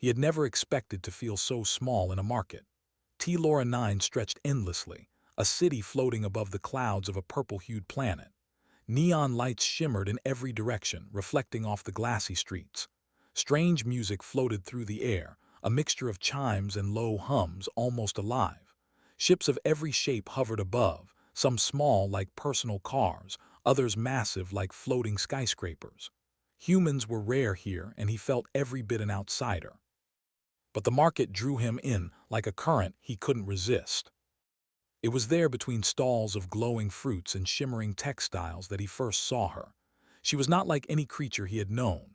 He had never expected to feel so small in a market. T-Laura 9 stretched endlessly, a city floating above the clouds of a purple-hued planet. Neon lights shimmered in every direction, reflecting off the glassy streets. Strange music floated through the air, a mixture of chimes and low hums, almost alive. Ships of every shape hovered above, some small like personal cars, others massive like floating skyscrapers. Humans were rare here, and he felt every bit an outsider. But the market drew him in like a current he couldn't resist. It was there between stalls of glowing fruits and shimmering textiles that he first saw her. She was not like any creature he had known.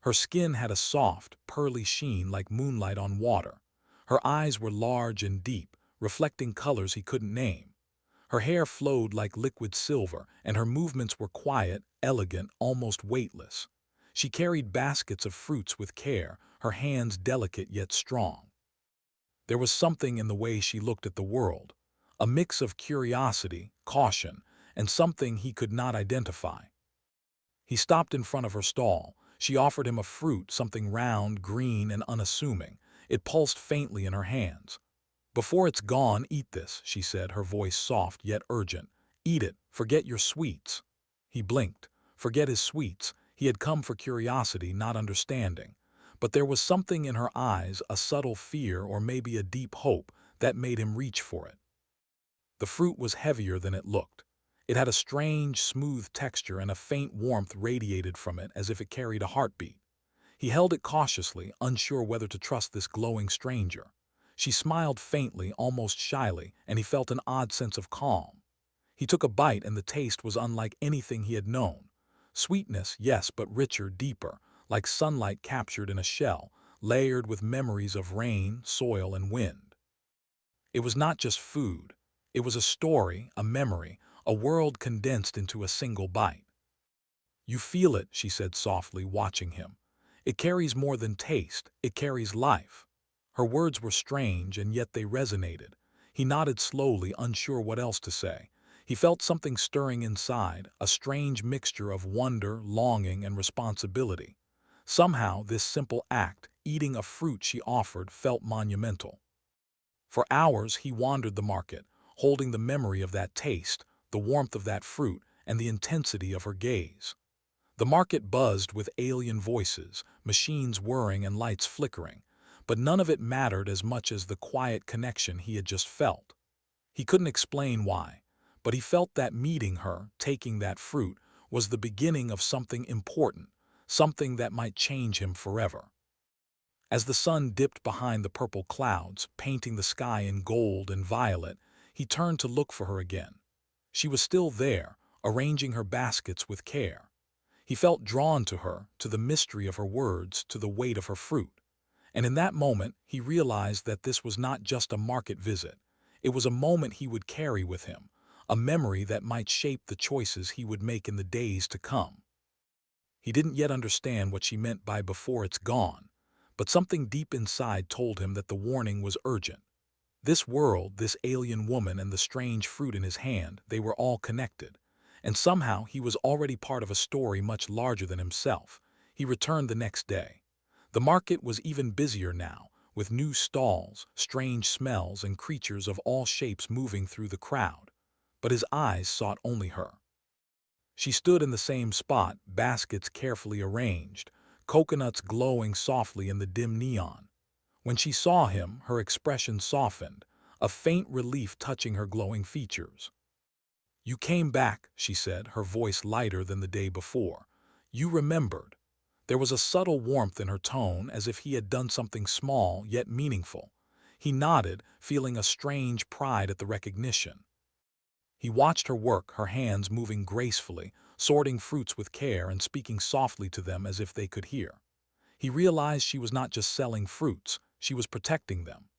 Her skin had a soft, pearly sheen like moonlight on water. Her eyes were large and deep, reflecting colors he couldn't name. Her hair flowed like liquid silver, and her movements were quiet, elegant, almost weightless. She carried baskets of fruits with care, her hands delicate yet strong. There was something in the way she looked at the world, a mix of curiosity, caution, and something he could not identify. He stopped in front of her stall. She offered him a fruit, something round, green, and unassuming. It pulsed faintly in her hands. "Before it's gone, eat this," she said, her voice soft yet urgent. "Eat it, forget your sweets." He blinked. Forget his sweets. He had come for curiosity, not understanding. But there was something in her eyes, a subtle fear or maybe a deep hope, that made him reach for it. The fruit was heavier than it looked. It had a strange, smooth texture, and a faint warmth radiated from it as if it carried a heartbeat. He held it cautiously, unsure whether to trust this glowing stranger. She smiled faintly, almost shyly, and he felt an odd sense of calm. He took a bite, and the taste was unlike anything he had known. Sweetness, yes, but richer, deeper, like sunlight captured in a shell, layered with memories of rain, soil, and wind. It was not just food. It was a story, a memory, a world condensed into a single bite. "You feel it," she said softly, watching him. "It carries more than taste, it carries life." Her words were strange, and yet they resonated. He nodded slowly, unsure what else to say. He felt something stirring inside, a strange mixture of wonder, longing, and responsibility. Somehow, this simple act, eating a fruit she offered, felt monumental. For hours he wandered the market, holding the memory of that taste, the warmth of that fruit, and the intensity of her gaze. The market buzzed with alien voices, machines whirring and lights flickering, but none of it mattered as much as the quiet connection he had just felt. He couldn't explain why, but he felt that meeting her, taking that fruit, was the beginning of something important, something that might change him forever. As the sun dipped behind the purple clouds, painting the sky in gold and violet, he turned to look for her again. She was still there, arranging her baskets with care. He felt drawn to her, to the mystery of her words, to the weight of her fruit. And in that moment, he realized that this was not just a market visit. It was a moment he would carry with him, a memory that might shape the choices he would make in the days to come. He didn't yet understand what she meant by "before it's gone," but something deep inside told him that the warning was urgent. This world, this alien woman, and the strange fruit in his hand, they were all connected. And somehow he was already part of a story much larger than himself. He returned the next day. The market was even busier now, with new stalls, strange smells, and creatures of all shapes moving through the crowd. But his eyes sought only her. She stood in the same spot, baskets carefully arranged, coconuts glowing softly in the dim neon. When she saw him, her expression softened, a faint relief touching her glowing features. "You came back," she said, her voice lighter than the day before. "You remembered." There was a subtle warmth in her tone, as if he had done something small yet meaningful. He nodded, feeling a strange pride at the recognition. He watched her work, her hands moving gracefully, sorting fruits with care and speaking softly to them as if they could hear. He realized she was not just selling fruits, she was protecting them.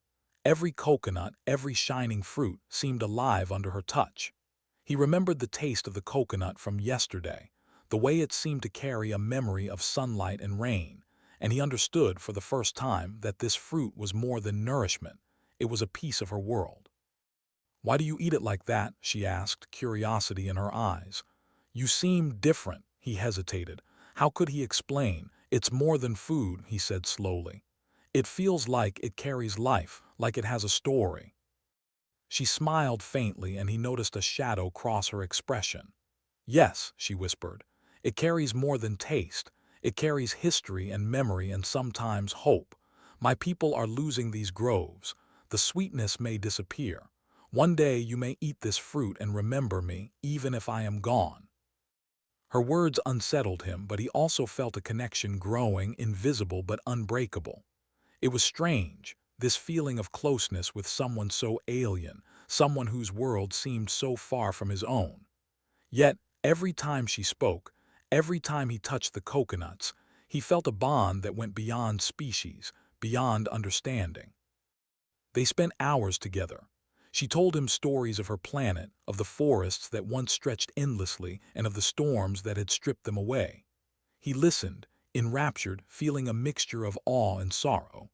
Every coconut, every shining fruit seemed alive under her touch. He remembered the taste of the coconut from yesterday, the way it seemed to carry a memory of sunlight and rain, and he understood for the first time that this fruit was more than nourishment, it was a piece of her world. "Why do you eat it like that?" she asked, curiosity in her eyes. "You seem different." He hesitated. How could he explain? "It's more than food," he said slowly. It feels like it carries life, like it has a story. She smiled faintly and he noticed a shadow cross her expression. Yes, she whispered. It carries more than taste. It carries history and memory and sometimes hope. My people are losing these groves. The sweetness may disappear. One day you may eat this fruit and remember me, even if I am gone. Her words unsettled him, but he also felt a connection growing, invisible but unbreakable. It was strange, this feeling of closeness with someone so alien, someone whose world seemed so far from his own. Yet, every time she spoke, every time he touched the coconuts, he felt a bond that went beyond species, beyond understanding. They spent hours together. She told him stories of her planet, of the forests that once stretched endlessly, and of the storms that had stripped them away. He listened, enraptured, feeling a mixture of awe and sorrow.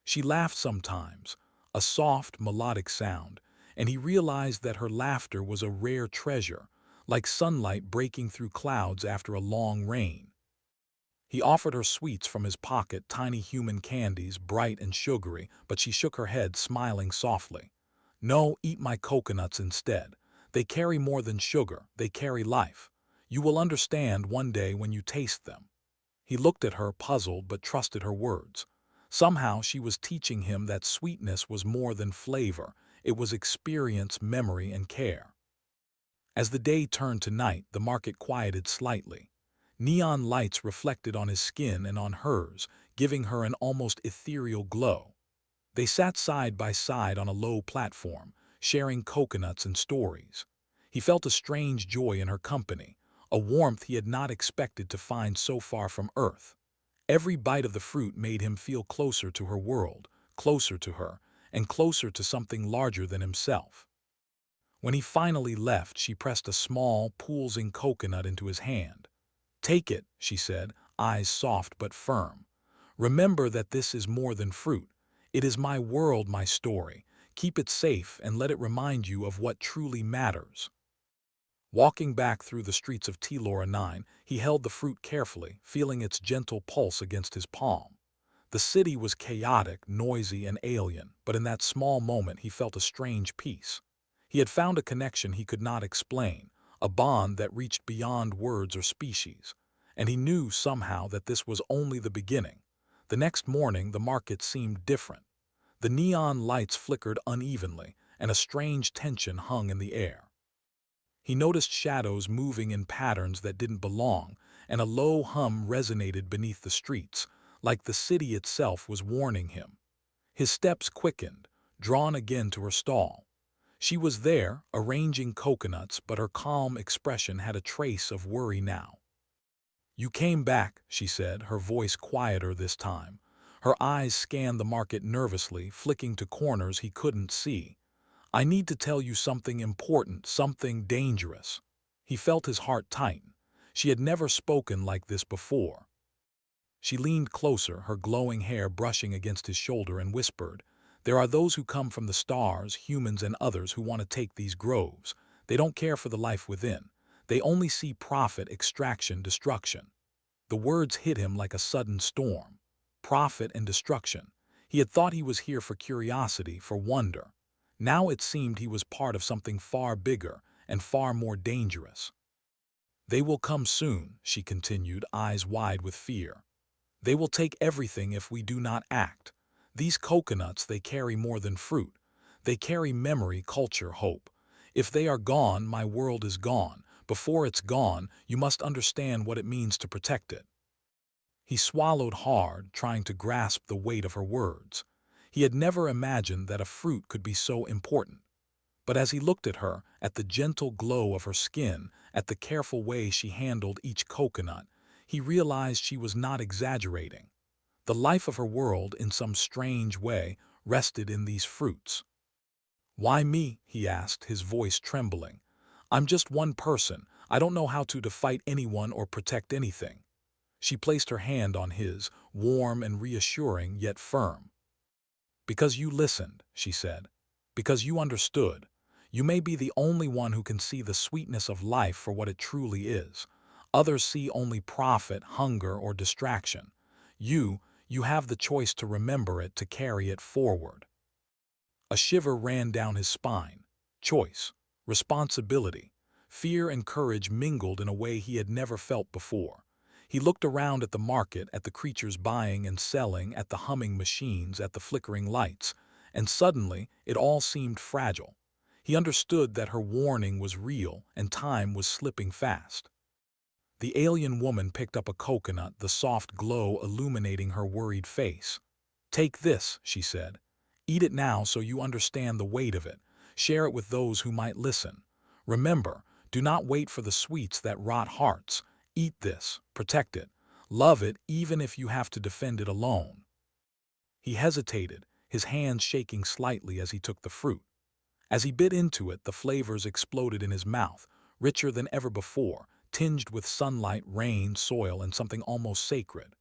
She laughed sometimes, a soft, melodic sound, and he realized that her laughter was a rare treasure, like sunlight breaking through clouds after a long rain. He offered her sweets from his pocket, tiny human candies, bright and sugary, but she shook her head, smiling softly. No, eat my coconuts instead. They carry more than sugar, they carry life. You will understand one day when you taste them. He looked at her, puzzled, but trusted her words. Somehow she was teaching him that sweetness was more than flavor. It was experience, memory, and care. As the day turned to night, the market quieted slightly. Neon lights reflected on his skin and on hers, giving her an almost ethereal glow. They sat side by side on a low platform, sharing coconuts and stories. He felt a strange joy in her company, a warmth he had not expected to find so far from Earth. Every bite of the fruit made him feel closer to her world, closer to her, and closer to something larger than himself. When he finally left, she pressed a small, pulsing coconut into his hand. Take it, she said, eyes soft but firm. Remember that this is more than fruit. It is my world, my story. Keep it safe and let it remind you of what truly matters. Walking back through the streets of Telora 9, he held the fruit carefully, feeling its gentle pulse against his palm. The city was chaotic, noisy, and alien, but in that small moment he felt a strange peace. He had found a connection he could not explain, a bond that reached beyond words or species. And he knew somehow that this was only the beginning. The next morning the market seemed different. The neon lights flickered unevenly, and a strange tension hung in the air. He noticed shadows moving in patterns that didn't belong, and a low hum resonated beneath the streets, like the city itself was warning him. His steps quickened, drawn again to her stall. She was there, arranging coconuts, but her calm expression had a trace of worry now. You came back, she said, her voice quieter this time. Her eyes scanned the market nervously, flicking to corners he couldn't see. I need to tell you something important, something dangerous. He felt his heart tighten. She had never spoken like this before. She leaned closer, her glowing hair brushing against his shoulder, and whispered, there are those who come from the stars, humans and others, who want to take these groves. They don't care for the life within. They only see profit, extraction, destruction. The words hit him like a sudden storm. Profit and destruction. He had thought he was here for curiosity, for wonder. Now it seemed he was part of something far bigger and far more dangerous. They will come soon, she continued, eyes wide with fear. They will take everything if we do not act. These coconuts, they carry more than fruit. They carry memory, culture, hope. If they are gone, my world is gone. Before it's gone, you must understand what it means to protect it. He swallowed hard, trying to grasp the weight of her words. He had never imagined that a fruit could be so important. But as he looked at her, at the gentle glow of her skin, at the careful way she handled each coconut, he realized she was not exaggerating. The life of her world, in some strange way, rested in these fruits. Why me? He asked, his voice trembling. I'm just one person. I don't know how to fight anyone or protect anything. She placed her hand on his, warm and reassuring, yet firm. Because you listened, she said. Because you understood. You may be the only one who can see the sweetness of life for what it truly is. Others see only profit, hunger, or distraction. You have the choice to remember it, to carry it forward. A shiver ran down his spine. Choice, responsibility, fear and courage mingled in a way he had never felt before. He looked around at the market, at the creatures buying and selling, at the humming machines, at the flickering lights, and suddenly it all seemed fragile. He understood that her warning was real and time was slipping fast. The alien woman picked up a coconut, the soft glow illuminating her worried face. "Take this," she said. "Eat it now so you understand the weight of it. Share it with those who might listen. Remember, do not wait for the sweets that rot hearts. Eat this, protect it, love it even if you have to defend it alone." He hesitated, his hands shaking slightly as he took the fruit. As he bit into it, the flavors exploded in his mouth, richer than ever before, tinged with sunlight, rain, soil, and something almost sacred.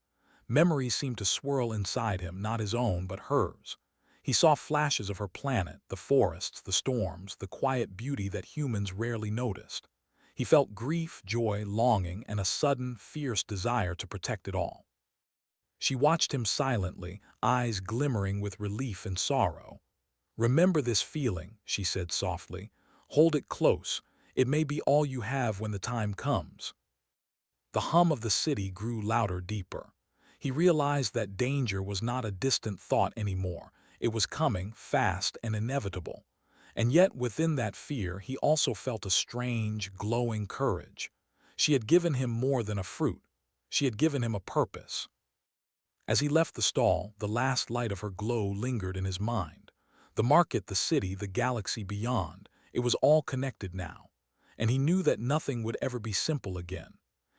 Memories seemed to swirl inside him, not his own, but hers. He saw flashes of her planet, the forests, the storms, the quiet beauty that humans rarely noticed. He felt grief, joy, longing, and a sudden, fierce desire to protect it all. She watched him silently, eyes glimmering with relief and sorrow. "Remember this feeling," she said softly. "Hold it close. It may be all you have when the time comes." The hum of the city grew louder, deeper. He realized that danger was not a distant thought anymore. It was coming, fast and inevitable. And yet within that fear he also felt a strange, glowing courage. She had given him more than a fruit. She had given him a purpose. As he left the stall, the last light of her glow lingered in his mind. The market, the city, the galaxy beyond, it was all connected now. And he knew that nothing would ever be simple again.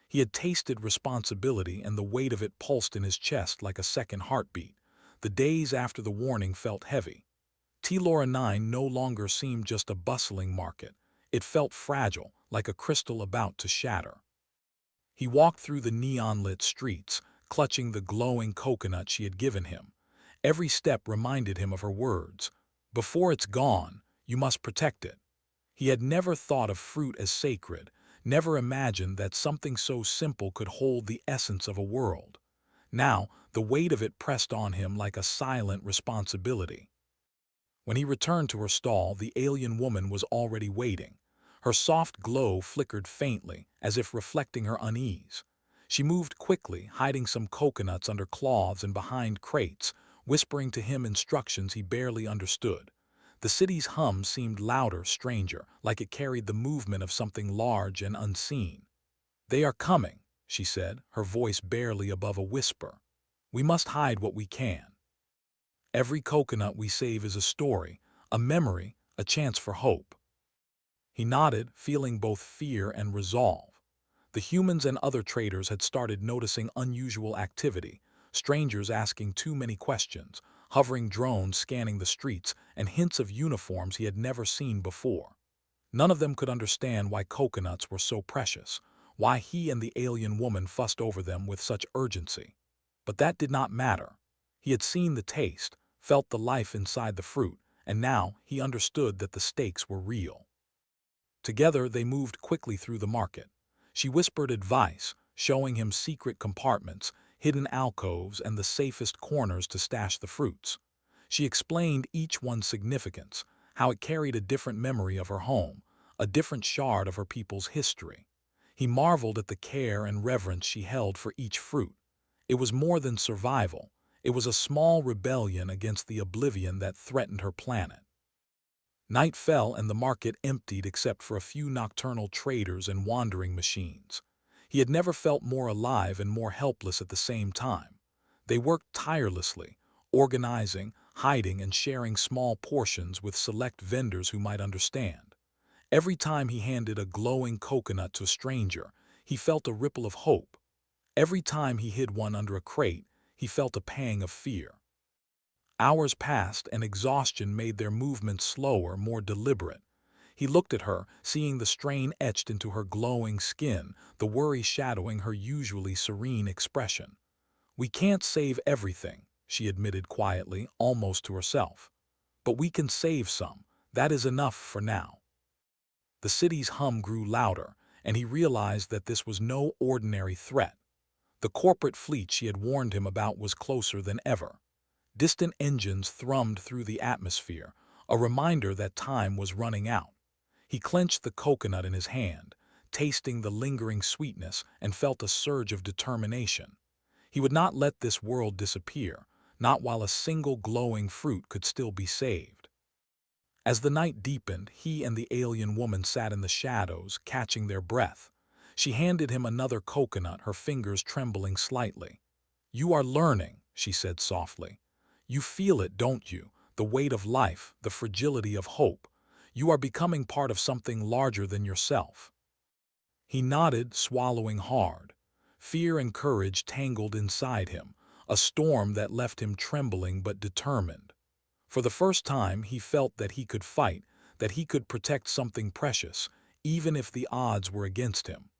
He had tasted responsibility, and the weight of it pulsed in his chest like a second heartbeat. The days after the warning felt heavy. Telora 9 no longer seemed just a bustling market. It felt fragile, like a crystal about to shatter. He walked through the neon-lit streets, clutching the glowing coconut she had given him. Every step reminded him of her words. "Before it's gone, you must protect it." He had never thought of fruit as sacred, never imagined that something so simple could hold the essence of a world. Now, the weight of it pressed on him like a silent responsibility. When he returned to her stall, the alien woman was already waiting. Her soft glow flickered faintly, as if reflecting her unease. She moved quickly, hiding some coconuts under cloths and behind crates, whispering to him instructions he barely understood. The city's hum seemed louder, stranger, like it carried the movement of something large and unseen. "They are coming," she said, her voice barely above a whisper. "We must hide what we can. Every coconut we save is a story, a memory, a chance for hope." He nodded, feeling both fear and resolve. The humans and other traders had started noticing unusual activity, strangers asking too many questions, hovering drones scanning the streets, and hints of uniforms he had never seen before. None of them could understand why coconuts were so precious, why he and the alien woman fussed over them with such urgency. But that did not matter. He had seen the taste, felt the life inside the fruit, and now he understood that the stakes were real. Together they moved quickly through the market. She whispered advice, showing him secret compartments, hidden alcoves, and the safest corners to stash the fruits. She explained each one's significance, how it carried a different memory of her home, a different shard of her people's history. He marveled at the care and reverence she held for each fruit. It was more than survival. It was a small rebellion against the oblivion that threatened her planet. Night fell and the market emptied except for a few nocturnal traders and wandering machines. He had never felt more alive and more helpless at the same time. They worked tirelessly, organizing, hiding, and sharing small portions with select vendors who might understand. Every time he handed a glowing coconut to a stranger, he felt a ripple of hope. Every time he hid one under a crate, he felt a pang of fear. Hours passed and exhaustion made their movements slower, more deliberate. He looked at her, seeing the strain etched into her glowing skin, the worry shadowing her usually serene expression. "We can't save everything," she admitted quietly, almost to herself. "But we can save some. That is enough for now." The city's hum grew louder, and he realized that this was no ordinary threat. The corporate fleet she had warned him about was closer than ever. Distant engines thrummed through the atmosphere, a reminder that time was running out. He clenched the coconut in his hand, tasting the lingering sweetness, and felt a surge of determination. He would not let this world disappear, not while a single glowing fruit could still be saved. As the night deepened, he and the alien woman sat in the shadows, catching their breath. She handed him another coconut, her fingers trembling slightly. "You are learning," she said softly. "You feel it, don't you? The weight of life, the fragility of hope. You are becoming part of something larger than yourself." He nodded, swallowing hard. Fear and courage tangled inside him, a storm that left him trembling but determined. For the first time, he felt that he could fight, that he could protect something precious, even if the odds were against him.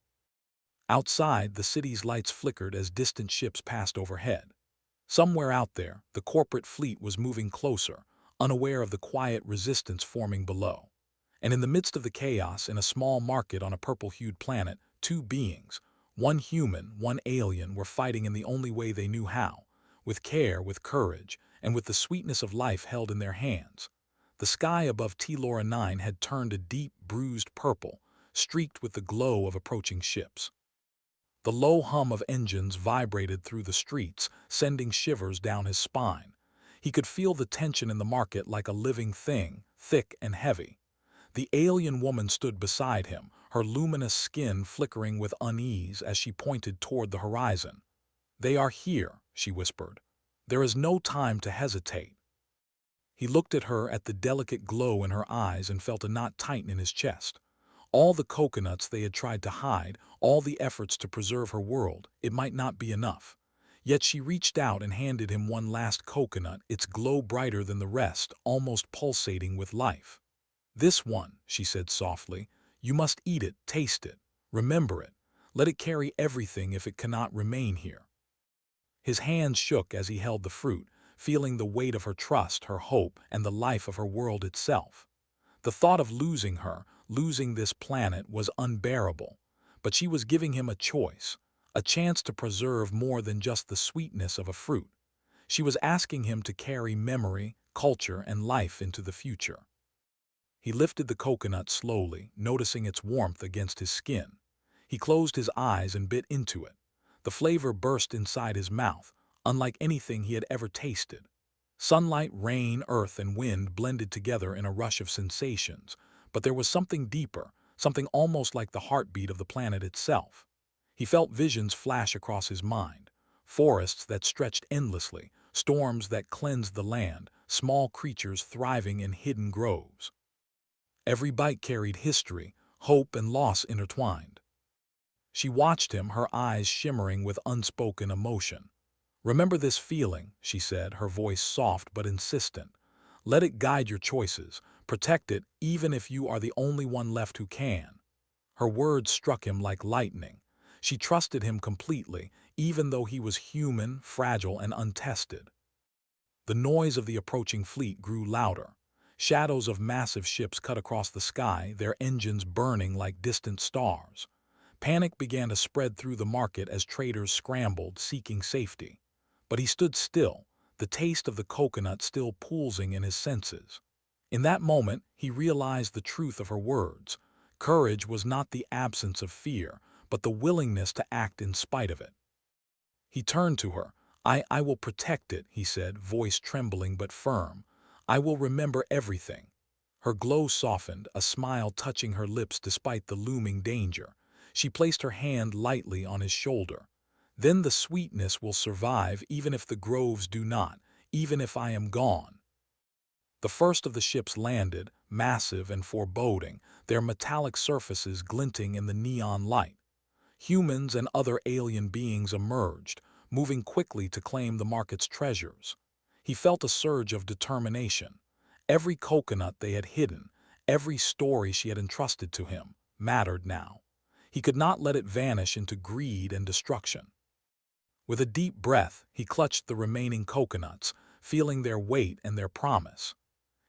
Outside, the city's lights flickered as distant ships passed overhead. Somewhere out there, the corporate fleet was moving closer, unaware of the quiet resistance forming below. And in the midst of the chaos, in a small market on a purple-hued planet, two beings, one human, one alien, were fighting in the only way they knew how, with care, with courage, and with the sweetness of life held in their hands. The sky above T-Lora 9 had turned a deep, bruised purple, streaked with the glow of approaching ships. The low hum of engines vibrated through the streets, sending shivers down his spine. He could feel the tension in the market like a living thing, thick and heavy. The alien woman stood beside him, her luminous skin flickering with unease as she pointed toward the horizon. "They are here," she whispered. "There is no time to hesitate." He looked at her, at the delicate glow in her eyes, and felt a knot tighten in his chest. All the coconuts they had tried to hide, all the efforts to preserve her world, it might not be enough. Yet she reached out and handed him one last coconut, its glow brighter than the rest, almost pulsating with life. "This one," she said softly. "You must eat it, taste it, remember it. Let it carry everything if it cannot remain here." His hands shook as he held the fruit, feeling the weight of her trust, her hope, and the life of her world itself. The thought of losing her, losing this planet, was unbearable. But she was giving him a choice, a chance to preserve more than just the sweetness of a fruit. She was asking him to carry memory, culture, and life into the future. He lifted the coconut slowly, noticing its warmth against his skin. He closed his eyes and bit into it. The flavor burst inside his mouth, unlike anything he had ever tasted. Sunlight, rain, earth, and wind blended together in a rush of sensations, but there was something deeper, something almost like the heartbeat of the planet itself. He felt visions flash across his mind, forests that stretched endlessly, storms that cleansed the land, small creatures thriving in hidden groves. Every bite carried history, hope, and loss intertwined. She watched him, her eyes shimmering with unspoken emotion. "Remember this feeling," she said, her voice soft but insistent. "Let it guide your choices. Protect it, even if you are the only one left who can." Her words struck him like lightning. She trusted him completely, even though he was human, fragile, and untested. The noise of the approaching fleet grew louder. Shadows of massive ships cut across the sky, their engines burning like distant stars. Panic began to spread through the market as traders scrambled, seeking safety. But he stood still, the taste of the coconut still pulsing in his senses. In that moment, he realized the truth of her words. Courage was not the absence of fear, but the willingness to act in spite of it. He turned to her. I will protect it," he said, voice trembling but firm. "I will remember everything." Her glow softened, a smile touching her lips despite the looming danger. She placed her hand lightly on his shoulder. "Then the sweetness will survive even if the groves do not, even if I am gone." The first of the ships landed, massive and foreboding, their metallic surfaces glinting in the neon light. Humans and other alien beings emerged, moving quickly to claim the market's treasures. He felt a surge of determination. Every coconut they had hidden, every story she had entrusted to him, mattered now. He could not let it vanish into greed and destruction. With a deep breath, he clutched the remaining coconuts, feeling their weight and their promise.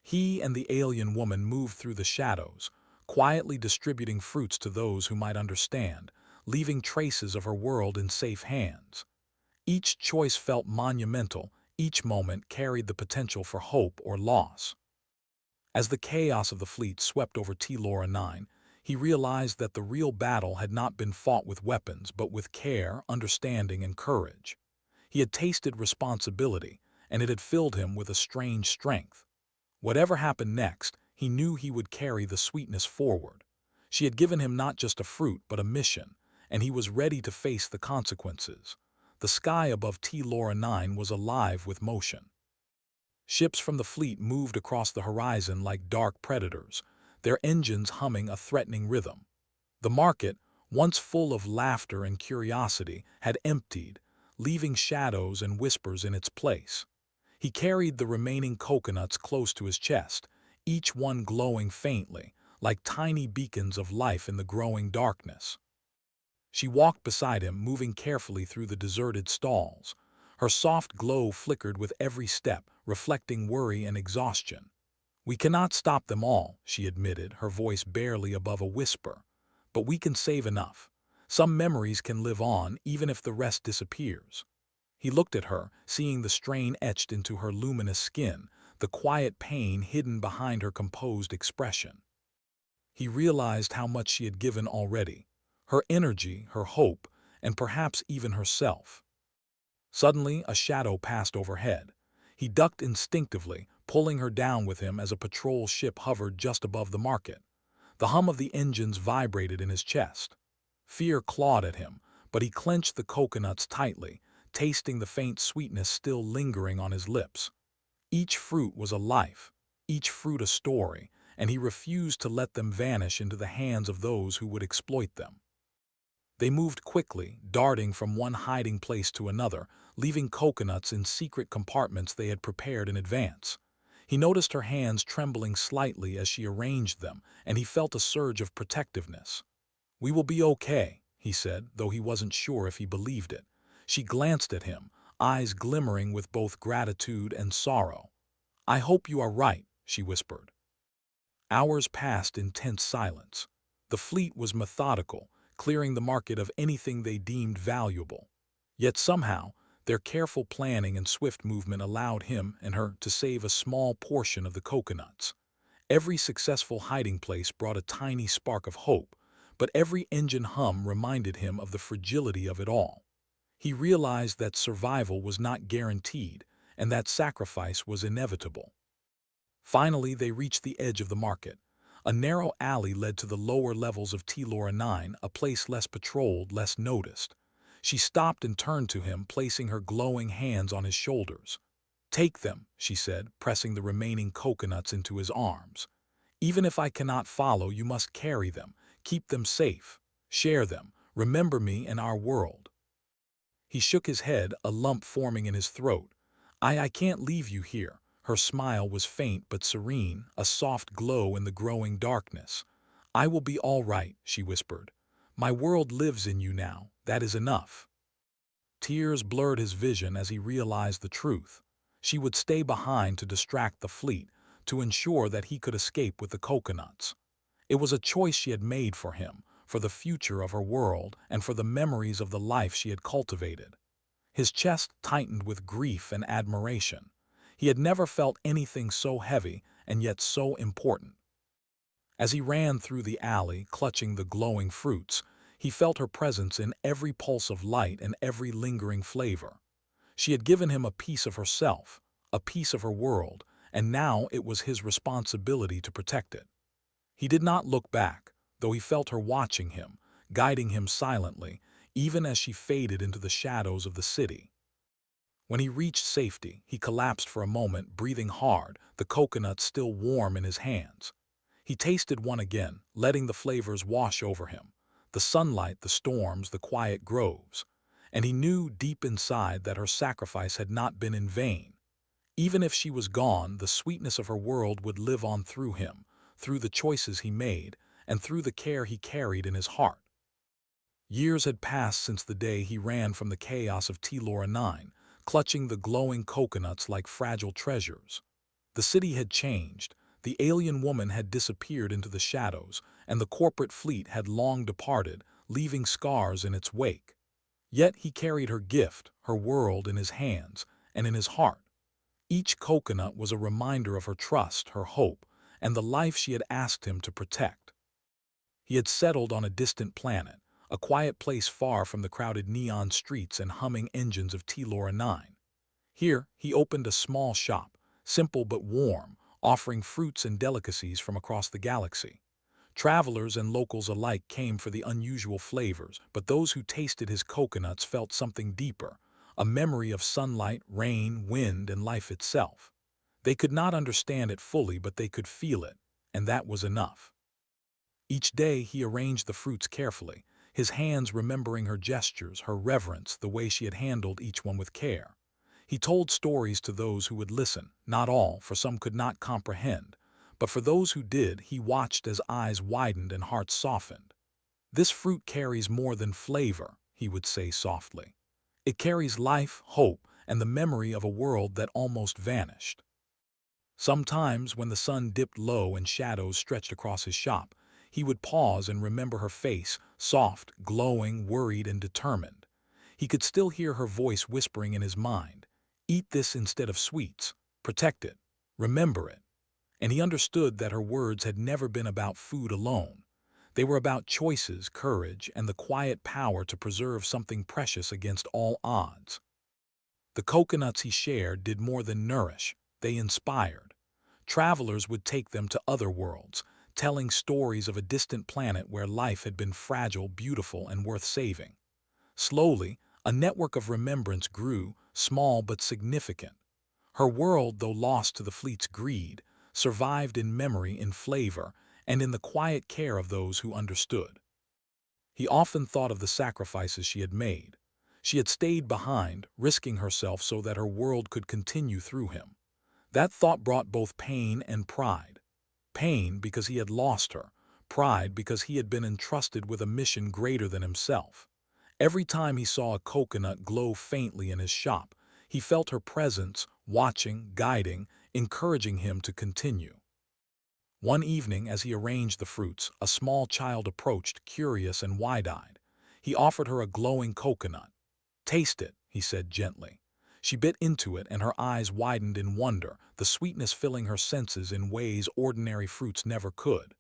He and the alien woman moved through the shadows, quietly distributing fruits to those who might understand, leaving traces of her world in safe hands. Each choice felt monumental, each moment carried the potential for hope or loss. As the chaos of the fleet swept over T-Lora 9, he realized that the real battle had not been fought with weapons but with care, understanding, and courage. He had tasted responsibility, and it had filled him with a strange strength. Whatever happened next, he knew he would carry the sweetness forward. She had given him not just a fruit but a mission, and he was ready to face the consequences. The sky above T-Lora 9 was alive with motion. Ships from the fleet moved across the horizon like dark predators, their engines humming a threatening rhythm. The market, once full of laughter and curiosity, had emptied, leaving shadows and whispers in its place. He carried the remaining coconuts close to his chest, each one glowing faintly, like tiny beacons of life in the growing darkness. She walked beside him, moving carefully through the deserted stalls. Her soft glow flickered with every step, reflecting worry and exhaustion. "We cannot stop them all," she admitted, her voice barely above a whisper. "But we can save enough. Some memories can live on, even if the rest disappears." He looked at her, seeing the strain etched into her luminous skin, the quiet pain hidden behind her composed expression. He realized how much she had given already, her energy, her hope, and perhaps even herself. Suddenly, a shadow passed overhead. He ducked instinctively, pulling her down with him as a patrol ship hovered just above the market. The hum of the engines vibrated in his chest. Fear clawed at him, but he clenched the coconuts tightly, tasting the faint sweetness still lingering on his lips. Each fruit was a life, each fruit a story, and he refused to let them vanish into the hands of those who would exploit them. They moved quickly, darting from one hiding place to another, leaving coconuts in secret compartments they had prepared in advance. He noticed her hands trembling slightly as she arranged them, and he felt a surge of protectiveness. "We will be okay," he said, though he wasn't sure if he believed it. She glanced at him, eyes glimmering with both gratitude and sorrow. "I hope you are right," she whispered. Hours passed in tense silence. The fleet was methodical, clearing the market of anything they deemed valuable. Yet somehow, their careful planning and swift movement allowed him and her to save a small portion of the coconuts. Every successful hiding place brought a tiny spark of hope, but every engine hum reminded him of the fragility of it all. He realized that survival was not guaranteed, and that sacrifice was inevitable. Finally, they reached the edge of the market. A narrow alley led to the lower levels of T-Lora 9, a place less patrolled, less noticed. She stopped and turned to him, placing her glowing hands on his shoulders. "Take them," she said, pressing the remaining coconuts into his arms. "Even if I cannot follow, you must carry them, keep them safe, share them, remember me and our world." He shook his head, a lump forming in his throat. I can't leave you here." Her smile was faint but serene, a soft glow in the growing darkness. "I will be all right," she whispered. "My world lives in you now. That is enough." Tears blurred his vision as he realized the truth. She would stay behind to distract the fleet, to ensure that he could escape with the coconuts. It was a choice she had made for him, for the future of her world, and for the memories of the life she had cultivated. His chest tightened with grief and admiration. He had never felt anything so heavy and yet so important. As he ran through the alley, clutching the glowing fruits, he felt her presence in every pulse of light and every lingering flavor. She had given him a piece of herself, a piece of her world, and now it was his responsibility to protect it. He did not look back, though he felt her watching him, guiding him silently, even as she faded into the shadows of the city. When he reached safety, he collapsed for a moment, breathing hard, the coconut still warm in his hands. He tasted one again, letting the flavors wash over him. The sunlight, the storms, the quiet groves. And he knew deep inside that her sacrifice had not been in vain. Even if she was gone, the sweetness of her world would live on through him, through the choices he made, and through the care he carried in his heart. Years had passed since the day he ran from the chaos of T-Lora 9, clutching the glowing coconuts like fragile treasures. The city had changed, the alien woman had disappeared into the shadows, and the corporate fleet had long departed, leaving scars in its wake. Yet he carried her gift, her world, in his hands and in his heart. Each coconut was a reminder of her trust, her hope, and the life she had asked him to protect. He had settled on a distant planet, a quiet place far from the crowded neon streets and humming engines of T-Lora 9. Here, he opened a small shop, simple but warm, offering fruits and delicacies from across the galaxy. Travelers and locals alike came for the unusual flavors, but those who tasted his coconuts felt something deeper, a memory of sunlight, rain, wind, and life itself. They could not understand it fully, but they could feel it, and that was enough. Each day he arranged the fruits carefully, his hands remembering her gestures, her reverence, the way she had handled each one with care. He told stories to those who would listen, not all, for some could not comprehend, but for those who did, he watched as eyes widened and hearts softened. "This fruit carries more than flavor," he would say softly. "It carries life, hope, and the memory of a world that almost vanished." Sometimes, when the sun dipped low and shadows stretched across his shop, he would pause and remember her face, soft, glowing, worried, and determined. He could still hear her voice whispering in his mind, "Eat this instead of sweets. Protect it. Remember it." And he understood that her words had never been about food alone. They were about choices, courage, and the quiet power to preserve something precious against all odds. The coconuts he shared did more than nourish, they inspired. Travelers would take them to other worlds, telling stories of a distant planet where life had been fragile, beautiful, and worth saving. Slowly, a network of remembrance grew, small but significant. Her world, though lost to the fleet's greed, survived in memory, in flavor, and in the quiet care of those who understood. He often thought of the sacrifices she had made. She had stayed behind, risking herself so that her world could continue through him. That thought brought both pain and pride. Pain because he had lost her, pride because he had been entrusted with a mission greater than himself. Every time he saw a coconut glow faintly in his shop, he felt her presence, watching, guiding, encouraging him to continue. One evening, as he arranged the fruits, a small child approached, curious and wide-eyed. He offered her a glowing coconut. "Taste it," he said gently. She bit into it, and her eyes widened in wonder, the sweetness filling her senses in ways ordinary fruits never could.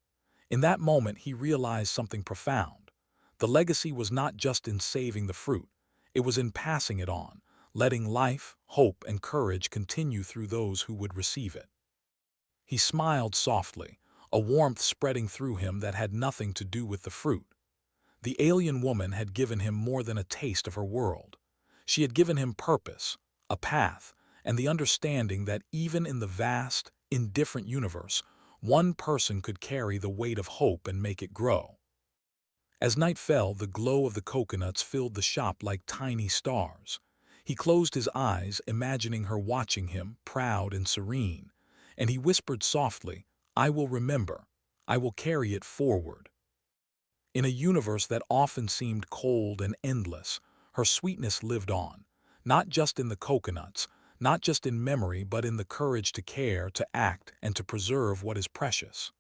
In that moment, he realized something profound. The legacy was not just in saving the fruit, it was in passing it on, letting life, hope, and courage continue through those who would receive it. He smiled softly, a warmth spreading through him that had nothing to do with the fruit. The alien woman had given him more than a taste of her world. She had given him purpose, a path, and the understanding that even in the vast, indifferent universe, one person could carry the weight of hope and make it grow. As night fell, the glow of the coconuts filled the shop like tiny stars. He closed his eyes, imagining her watching him, proud and serene, and he whispered softly, "I will remember. I will carry it forward." In a universe that often seemed cold and endless, her sweetness lived on, not just in the coconuts, not just in memory, but in the courage to care, to act, and to preserve what is precious.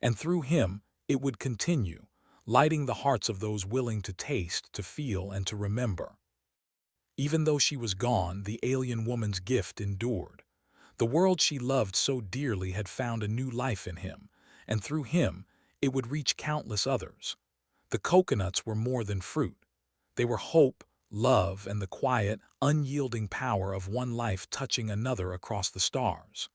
And through him, it would continue, lighting the hearts of those willing to taste, to feel, and to remember. Even though she was gone, the alien woman's gift endured. The world she loved so dearly had found a new life in him, and through him, it would reach countless others. The coconuts were more than fruit. They were hope, love, and the quiet, unyielding power of one life touching another across the stars.